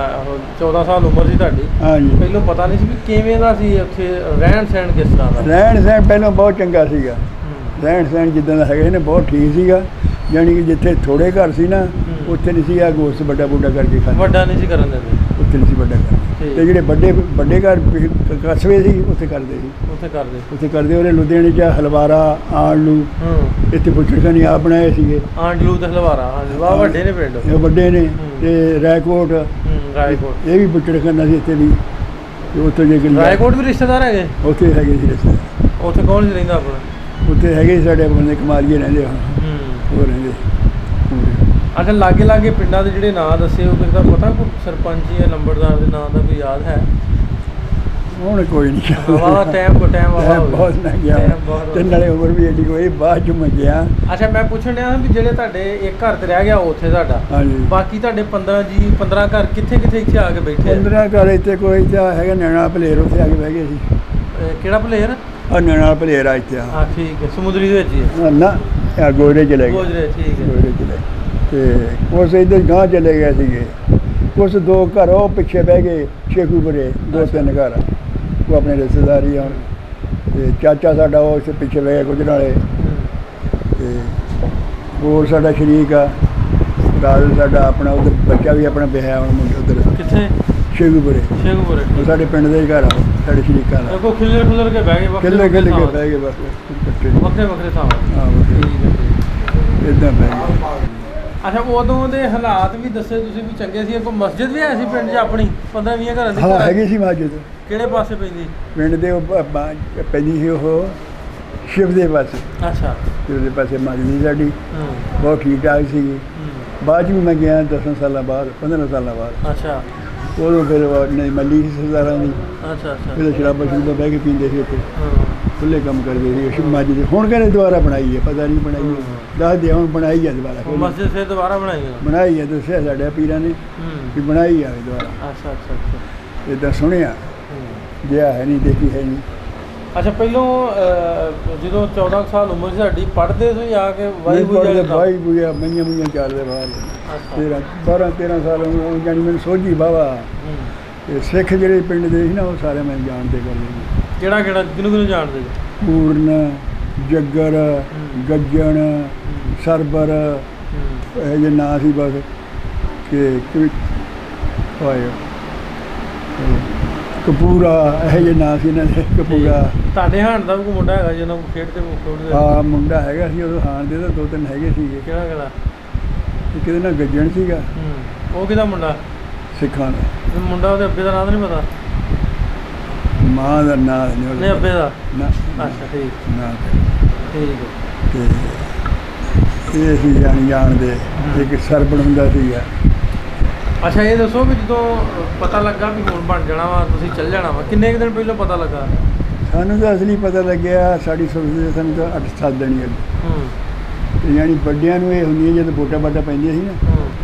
14 ਸਾਲ ਉਮਰ ਸੀ ਤੁਹਾਡੀ। ਹਾਂਜੀ। ਪਹਿਲੋਂ ਪਤਾ ਨਹੀਂ ਸੀ ਵੀ ਕਿਵੇਂ ਦਾ ਸੀ ਉੱਥੇ ਰਹਿਣ ਸਹਿਣ, ਕਿਸ ਤਰ੍ਹਾਂ ਦਾ? ਰਹਿਣ ਸਹਿਣ ਪਹਿਲਾਂ ਬਹੁਤ ਚੰਗਾ ਸੀਗਾ। ਰਹਿਣ ਸਹਿਣ ਜਿੱਦਾਂ ਦਾ ਹੈਗਾ ਨੇ ਬਹੁਤ ਠੀਕ ਸੀਗਾ। ਜਾਣੀ ਕਿ ਜਿੱਥੇ ਥੋੜੇ ਘਰ ਸੀ ਨਾ ਉੱਥੇ ਨਹੀਂ ਸੀ ਆ ਗੋਸ਼ਤ ਵੱਡਾ ਕਰਕੇ ਖਾਂਦੇ। ਵੱਡਾ ਨਹੀਂ ਸੀ ਕਰਨ ਦਿੰਦੇ? ਉੱਥੇ ਨਹੀਂ ਸੀ ਵੱਡਾ ਕਰਦੇ। ਤੇ ਜਿਹੜੇ ਵੱਡੇ ਘਰ ਕਸਬੇ ਸੀ ਉੱਥੇ ਕਰਦੇ ਸੀ। ਉੱਥੇ ਕਰਦੇ ਉਹਨੇ ਲੁਧਿਆਣੇ 'ਚ ਹਲਵਾਰਾ, ਆਂਡਲੂ, ਇੱਥੇ ਪੁੱਛੜਖਾਨੀ ਆਪ ਬਣਾਏ ਸੀਗੇ। ਆਂਡਲੂ ਤੇ ਹਲਵਾਰਾ ਵਾਹ ਵੱਡੇ ਨੇ ਪਿੰਡ। ਇਹ ਵੱਡੇ ਨੇ। ਤੇ ਰਾਏਕੋਟ ਇਹ ਵੀ ਪੁੱਛੜਖਾਨਾ ਸੀ ਇੱਥੇ ਵੀ। ਉੱਥੇ ਜੇ ਰਾਏਕੋਟ ਵੀ ਰਿਸ਼ਤੇਦਾਰ ਹੈਗੇ? ਉੱਥੇ ਹੈਗੇ ਸੀ ਰਿਸ਼ਤੇਦਾਰ। ਉੱਥੇ ਕੌਣ ਰਹਿੰਦਾ ਆਪਣਾ? ਉੱਥੇ ਹੈਗੇ ਸਾਡੇ ਬੰਦੇ ਕਮਾਲੀਏ ਰਹਿੰਦੇ ਹਨ। ਉਹ ਰਹਿੰਦੇ। ਅੱਛਾ। ਲਾਗੇ ਪਿੰਡਾਂ ਦੇ ਜਿਹੜੇ ਨਾਂ ਦੱਸੇ ਉਹ ਕਿਸੇ ਦਾ ਪਤਾ? ਕੋਈ ਸਰਪੰਚ ਜਾਂ ਨੰਬਰਦਾਰ ਦੇ ਨਾਂ ਦਾ ਕੋਈ ਯਾਦ ਹੈ? ਹੁਣ ਕੋਈ ਨਹੀਂ ਵਾਹ ਟਾਈਮ ਕੋ ਟਾਈਮ ਵਾਹ ਬਹੁਤ ਨਾ ਗਿਆ ਤੇ ਨਾਲੇ ਉਮਰ ਵੀ ਐਡੀ ਕੋਈ ਬਾਅਦ ਚ ਮੈਂ ਗਿਆ। ਅੱਛਾ ਮੈਂ ਪੁੱਛਣ ਡਿਆ ਵੀ ਜਿਹੜੇ ਤੁਹਾਡੇ ਇੱਕ ਘਰ ਤੇ ਰਹਿ ਗਿਆ ਉੱਥੇ ਤੁਹਾਡਾ, ਹਾਂਜੀ ਬਾਕੀ ਤੁਹਾਡੇ 15 ਘਰ ਕਿੱਥੇ ਕਿੱਥੇ ਇੱਥੇ ਆ ਕੇ ਬੈਠੇ ਆ? 15 ਘਰ ਇੱਥੇ ਕੋਈ ਤਾਂ ਹੈਗਾ ਨੈਣਾ ਭਲੇਰ, ਉੱਥੇ ਆ ਕੇ ਬਹਿ ਗਏ ਸੀ। ਕਿਹੜਾ ਪਲੇਅਰ? ਆ ਨੈਣਾ ਭਲੇਰ ਆ ਇੱਥੇ ਹਾਂ ਠੀਕ ਹੈ, ਸਮੁੰਦਰੀ ਦੇ ਵਿੱਚ ਹੀ ਹੈ। ਨਾ ਆ ਗੋਰੇ ਚਲੇ ਗਏ, ਗੋਜਰੇ ਠੀਕ ਹੈ। ਗੋਰੇ ਚਲੇ ਤੇ ਉਸ ਇੱਧਰ ਗਾਂ ਚਲੇ ਗਏ ਸੀਗੇ। ਉਸ 2 ਘਰ ਉਹ ਪਿੱਛੇ ਬਹਿ ਗਏ, ਸ਼ੇਖੂਪੁਰੇ 2-3 ਘਰ ਉਹ ਆਪਣੇ ਰਿਸ਼ਤੇਦਾਰੀ ਆ। ਤੇ ਚਾਚਾ ਸਾਡਾ ਉਹ ਇੱਥੇ ਪਿੱਛੇ ਬਹਿ ਗਿਆ ਗੁਜਰਾਂ ਵਾਲੇ। ਤੇ ਹੋਰ ਸਾਡਾ ਸ਼ਰੀਕ ਆ ਰਾਜ ਸਾਡਾ ਆਪਣਾ, ਉੱਧਰ ਬੱਚਾ ਵੀ ਆਪਣਾ ਵਿਆਹਿਆ ਹੁਣ ਮੁੰਡਾ ਉੱਧਰ ਕਿੱਥੇ? ਸ਼ੇਖੂਪੁਰੇ। ਸ਼ੇਖੂਪੁਰੇ ਉਹ ਸਾਡੇ ਪਿੰਡ ਦੇ ਹੀ ਘਰ ਆ, ਸਾਡੇ ਸ਼ਰੀਕਾਂ ਦਾ। ਦੇਖੋ ਖਿੱਲਰ ਕੇ ਬਹਿ ਗਏ, ਖਿੱਲੇ ਕੇ ਬਹਿ ਗਏ ਬਸ ਇਕੱਠੇ। ਵੱਖਰੇ ਥਾਂ। ਹਾਂ ਠੀਕ ਹੈ। ਇੱਦਾਂ ਬਹਿ ਗਏ। ਅੱਛਾ ਉਦੋਂ ਦੇ ਹਾਲਾਤ ਵੀ ਦੱਸੇ ਤੁਸੀਂ ਵੀ ਚੰਗੇ ਸੀ? ਕੋਈ ਮਸਜਿਦ ਵੀ ਹੈ ਸੀ ਪਿੰਡ 'ਚ ਆਪਣੀ 15-20 ਘਰਾਂ ਦੀ? ਹਾਂ ਹੈਗੀ ਸੀ ਮਸਜਿਦ। ਕਿਹੜੇ ਪਾਸੇ ਪੈਂਦੀ? ਪਿੰਡ ਦੇ ਉਹ ਪੈਂਦੀ ਸੀ ਉਹ ਸ਼ਿਵ ਦੇ ਪਾਸੇ। ਅੱਛਾ ਸ਼ਿਵ ਦੇ ਪਾਸੇ ਮਸਜਿਦ ਸੀ ਸਾਡੀ, ਹੂੰ ਬਹੁਤ ਠੀਕ ਠਾਕ ਸੀਗੀ। ਬਾਅਦ 'ਚ ਵੀ ਮੈਂ ਗਿਆ 10 ਸਾਲਾਂ ਬਾਅਦ, 15 ਸਾਲਾਂ ਬਾਅਦ। ਅੱਛਾ ਉਦੋਂ ਫਿਰ ਨਹੀਂ ਮੱਲੀ ਸੀ ਸਰਦਾਰਾਂ ਦੀ, ਅੱਛਾ ਫਿਰ ਸ਼ਰਾਬਾਂ ਸ਼ਰੂਬਾਂ ਬਹਿ ਕੇ ਪੀਂਦੇ ਸੀ ਉੱਥੇ, ਹਾਂ ਖੁੱਲੇ ਕੰਮ ਕਰਦੇ ਸੀ। ਸ਼ਿਵ ਮਸਜਿਦ ਹੁਣ ਕਹਿੰਦੇ ਦੁਬਾਰਾ ਬਣਾਈ ਹੈ, ਪਤਾ ਨਹੀਂ ਬਣਾਈ ਹੈ, ਦੱਸ ਦਿਆ ਹੁਣ ਬਣਾਈ ਹੈ ਦੁਬਾਰਾ। ਮਸਜਿਦ ਫਿਰ ਦੁਬਾਰਾ ਬਣਾਈ ਹੈ? ਬਣਾਈ ਹੈ, ਦੱਸਿਆ ਸਾਡੇ ਪੀਰਾਂ ਨੇ ਵੀ ਬਣਾਈ ਆ ਦੁਬਾਰਾ। ਅੱਛਾ ਅੱਛਾ ਅੱਛਾ। ਇੱਦਾਂ ਸੁਣਿਆ, ਗਿਆ ਹੈ ਨਹੀਂ, ਦੇਖੀ ਹੈ ਨਹੀਂ। ਅੱਛਾ ਪਹਿਲੋਂ ਜਦੋਂ 14 ਸਾਲ ਉਮਰ ਸੀ ਸਾਡੀ, ਪੜ੍ਹਦੇ ਸੀ ਆ ਕੇ ਵਾਈ ਵਾਈ ਬਾਈ ਬੁਆ ਮਈਆਂ ਚੱਲਦੇ ਬਾਹਰ। ਅੱਛਾ 12-13 ਸਾਲ ਉਮਰ ਜਾਣੀ ਮੈਨੂੰ ਸੋਝੀ ਬਾਵਾ। ਤੇ ਸਿੱਖ ਜਿਹੜੇ ਪਿੰਡ ਦੇ ਸੀ ਨਾ ਉਹ ਸਾਰੇ ਮੈਂ ਜਾਣਦੇ ਕਰ ਲਈ। ਕਿਹੜਾ ਕਿਹਨੂੰ ਜਾਣਦੇ? ਪੂਰਨ, ਜੱਗਰ, ਗੱਜਣ, ਸਰਬਰ, ਇਹੋ ਜਿਹੇ ਨਾਂ ਸੀ ਬਸ। ਕਿ ਹੋਏ ਕਪੂਰਾ, ਇਹੋ ਜਿਹੇ ਨਾਂ ਸੀ ਇਹਨਾਂ ਦੇ। ਕਪੂਰਾ। ਤੁਹਾਡੇ ਹਾਣ ਦਾ ਵੀ ਕੋਈ ਮੁੰਡਾ ਹੈਗਾ ਜਿਹਨਾਂ ਨੂੰ ਖੇਡਦੇ? ਹਾਂ ਮੁੰਡਾ ਹੈਗਾ ਸੀ ਉਦੋਂ, ਹਾਣ ਦੇ ਤਾਂ 2-3 ਹੈਗੇ ਸੀਗੇ। ਕਿਹੜਾ? ਇੱਕ ਇਹਦੇ ਨਾਲ ਗੱਜਣ ਸੀਗਾ। ਉਹ ਕਿਹਦਾ ਮੁੰਡਾ? ਸਿੱਖਾਂ ਦਾ ਮੁੰਡਾ। ਉਹਦੇ ਅੱਬੇ ਦਾ ਨਾਂ ਤਾਂ ਨਹੀਂ ਪਤਾ? ਮਾਂ ਦਾ ਨਾਂ ਨਹੀਂ ਅੱਬੇ ਦਾ ਨਾ। ਅੱਛਾ ਠੀਕ ਨਾ ਠੀਕ ਹੈ। ਤੇ ਇਹ ਸੀ ਜਾਣਦੇ। ਇੱਕ ਸਰਬਣ ਹੁੰਦਾ ਸੀਗਾ। ਅੱਛਾ ਇਹ ਦੱਸੋ ਵੀ ਜਦੋਂ ਪਤਾ ਲੱਗਾ ਵੀ ਹੁਣ ਬਣ ਜਾਣਾ ਵਾ, ਤੁਸੀਂ ਚੱਲ ਜਾਣਾ ਵਾ, ਕਿੰਨੇ ਕੁ ਦਿਨ ਪਹਿਲਾਂ ਪਤਾ ਲੱਗਾ? ਸਾਨੂੰ ਤਾਂ ਅਸਲੀ ਪਤਾ ਲੱਗਿਆ ਸਾਡੀ ਸੁਰਤ ਸਾਨੂੰ ਤਾਂ 8-7 ਦਿਨ ਹੀ ਅੱਗੇ। ਯਾਨੀ ਵੱਡਿਆਂ ਨੂੰ ਇਹ ਹੁੰਦੀਆਂ ਜਦੋਂ ਵੋਟਾਂ ਪੈਂਦੀਆਂ ਸੀ ਨਾ,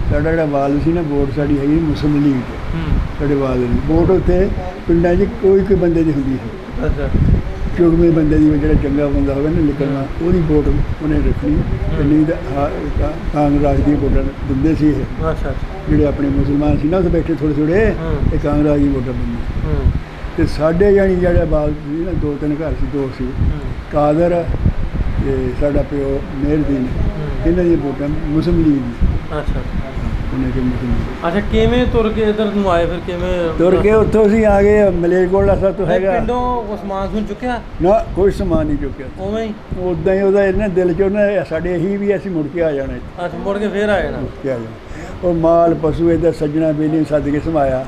ਸਾਡਾ ਜਿਹੜਾ ਵਾਲ ਸੀ ਨਾ, ਵੋਟ ਸਾਡੀ ਹੈਗੀ ਮੁਸਲਿਮ ਲੀਗ 'ਚ। ਸਾਡੇ ਵਾਲ ਦੀ ਵੋਟ ਉੱਥੇ ਪਿੰਡਾਂ 'ਚ ਕੋਈ ਬੰਦੇ ਦੀ ਹੁੰਦੀ ਸੀ। ਅੱਛਾ ਚੁਗਵੇਂ ਬੰਦੇ ਦੀ, ਜਿਹੜਾ ਚੰਗਾ ਬੰਦਾ ਹੋਵੇ ਨਾ ਨਿਕਲਣਾ, ਉਹਦੀ ਵੋਟ ਉਹਨੇ ਰੱਖਣੀ। ਨਹੀਂ ਤਾਂ ਕਾਂਗਰਸ ਦੀਆਂ ਵੋਟਾਂ ਦਿੰਦੇ ਸੀ ਇਹ। ਅੱਛਾ ਜਿਹੜੇ ਆਪਣੇ ਮੁਸਲਮਾਨ ਸੀ ਨਾ ਉੱਥੇ ਬੈਠੇ ਥੋੜ੍ਹੇ ਇਹ ਕਾਂਗਰਸ ਦੀ ਵੋਟਾਂ ਪੈਂਦੀਆਂ। ਤੇ ਸਾਡੇ ਯਾਨੀ ਜਿਹੜੇ ਬਾਲ ਸੀ ਨਾ, 2-3 ਘਰ ਸੀ, 2 ਸੀ, ਕਾਦਰ ਤੇ ਸਾਡਾ ਪਿਓ ਮੇਹਰਦੀਨ, ਇਹਨਾਂ ਦੀਆਂ ਵੋਟਾਂ ਮੁਸਲਿਮ ਲੀਗ ਦੀ। ਅੱਛਾ ਉਹਨੇ ਕਿ ਮੁਸਲਿਮ ਲੀਗ। ਅੱਛਾ ਕਿਵੇਂ ਤੁਰ ਕੇ ਇੱਧਰ ਨੂੰ ਆਏ ਫਿਰ? ਕਿਵੇਂ ਤੁਰ ਕੇ ਉੱਥੋਂ ਅਸੀਂ ਆ ਗਏ ਮਲੇਰਕੋਟਲਾ ਸਾਹਿਬ ਤੋਂ ਹੈਗਾ। ਪਿੰਡੋਂ ਉਹ ਸਮਾਨ ਸਮੂਨ ਚੁੱਕਿਆ? ਨਾ ਕੋਈ ਸਮਾਨ ਨਹੀਂ ਚੁੱਕਿਆ, ਉਵੇਂ ਹੀ ਉੱਦਾਂ ਹੀ ਉਹਦਾ ਇਹਨਾਂ ਦਿਲ 'ਚ ਉਹਨੇ ਸਾਡੇ ਇਹੀ ਵੀ ਅਸੀਂ ਮੁੜ ਕੇ ਆ ਜਾਣਾ ਇੱਥੇ। ਅੱਛਾ ਮੁੜ ਕੇ ਫੇਰ ਆਏ ਨਾ? ਮੁੜ ਕੇ ਆ ਜਾਣਾ। ਉਹ ਮਾਲ ਪਸ਼ੂ ਇੱਧਰ ਸੱਜਣਾ ਬੇਲੀ ਸੱਦ ਕੇ ਸਮਾਇਆ।